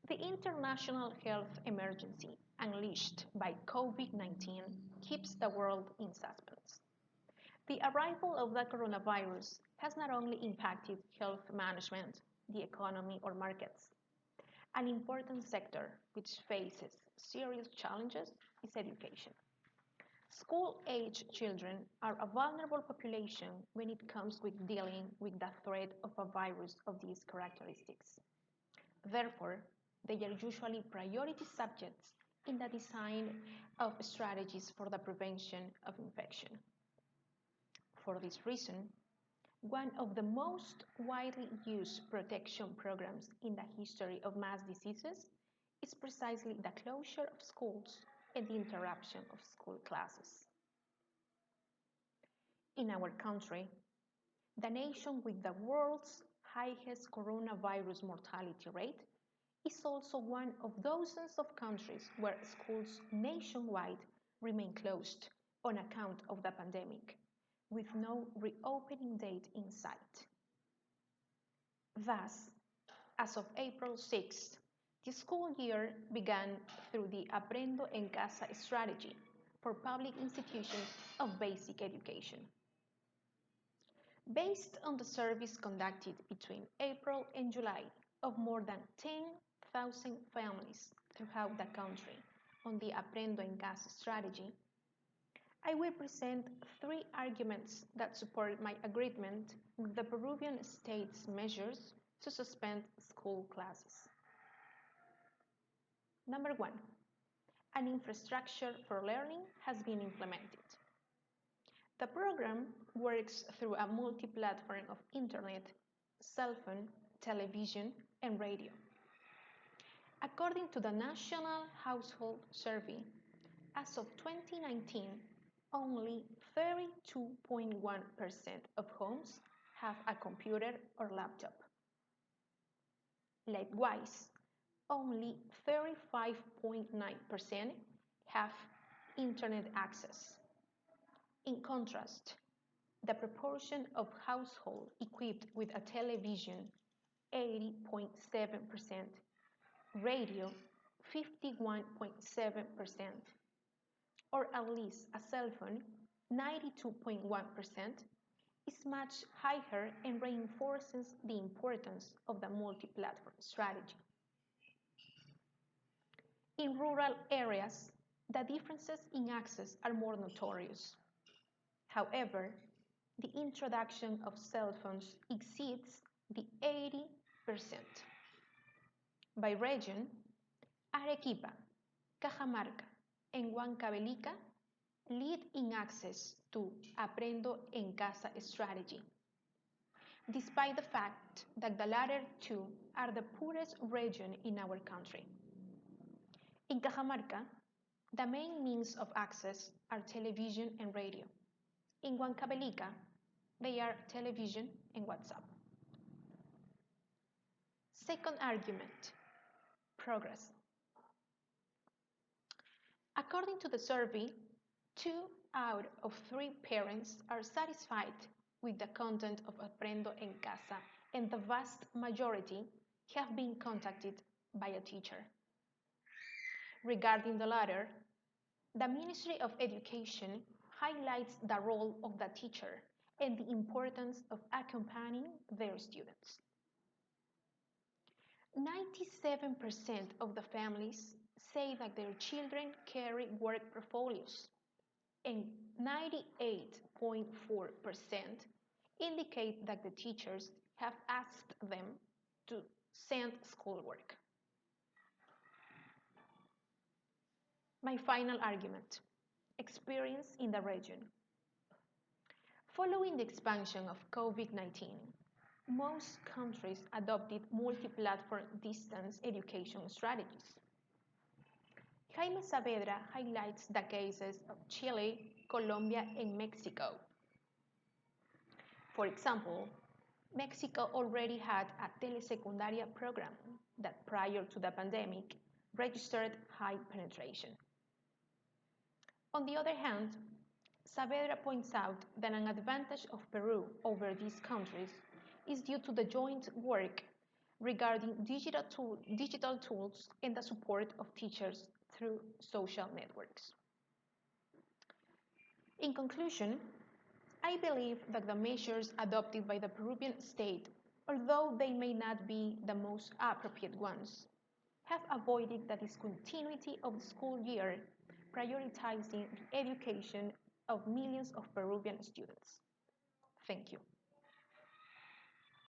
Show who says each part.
Speaker 1: The international health emergency unleashed by COVID-19 keeps the world in suspense. The arrival of the coronavirus has not only impacted health management, the economy, or markets. An important sector which faces serious challenges is education. School-age children are a vulnerable population when it comes with dealing with the threat of a virus of these characteristics. Therefore, they are usually priority subjects in the design of strategies for the prevention of infection. For this reason, one of the most widely used protection programs in the history of mass diseases is precisely the closure of schools and the interruption of school classes. In our country, the nation with the world's highest coronavirus mortality rate is also one of dozens of countries where schools nationwide remain closed on account of the pandemic, with no reopening date in sight. Thus, as of April 6, the school year began through the Aprendo en Casa strategy for public institutions of basic education. Based on the surveys conducted between April and July of more than 10,000 families throughout the country on the Aprendo en Casa strategy, I will present three arguments that support my agreement with the Peruvian state's measures to suspend school classes. Number one, an infrastructure for learning has been implemented. The program works through a multi-platform of internet, cell phone, television, and radio. According to the National Household Survey, as of 2019, only 32.1% of homes have a computer or laptop. Likewise, only 35.9% have internet access. In contrast, the proportion of households equipped with a television, 80.7%, radio, 51.7%, or at least a cell phone, 92.1%, is much higher and reinforces the importance of the multi-platform strategy. In rural areas, the differences in access are more notorious. However, the introduction of cell phones exceeds the 80%. By region, Arequipa, Cajamarca, and Huancavelica lead in access to Aprendo en Casa strategy, despite the fact that the latter two are the poorest region in our country. In Cajamarca, the main means of access are television and radio. In Huancavelica, they are television and WhatsApp. Second argument, progress. According to the survey, 2 out of 3 parents are satisfied with the content of Aprendo en Casa, and the vast majority have been contacted by a teacher. Regarding the latter, the Ministry of Education highlights the role of the teacher and the importance of accompanying their students. 97% of the families say that their children carry work portfolios, and 98.4% indicate that the teachers have asked them to send schoolwork. My final argument, experience in the region. Following the expansion of COVID-19, most countries adopted multi-platform distance education strategies. Jaime Saavedra highlights the cases of Chile, Colombia, and Mexico. For example, Mexico already had a telesecundaria program that prior to the pandemic registered high penetration. On the other hand, Saavedra points out that an advantage of Peru over these countries is due to the joint work regarding digital tools and the support of teachers through social networks. In conclusion, I believe that the measures adopted by the Peruvian state, although they may not be the most appropriate ones, have avoided the discontinuity of the school year, prioritizing the education of millions of Peruvian students. Thank you.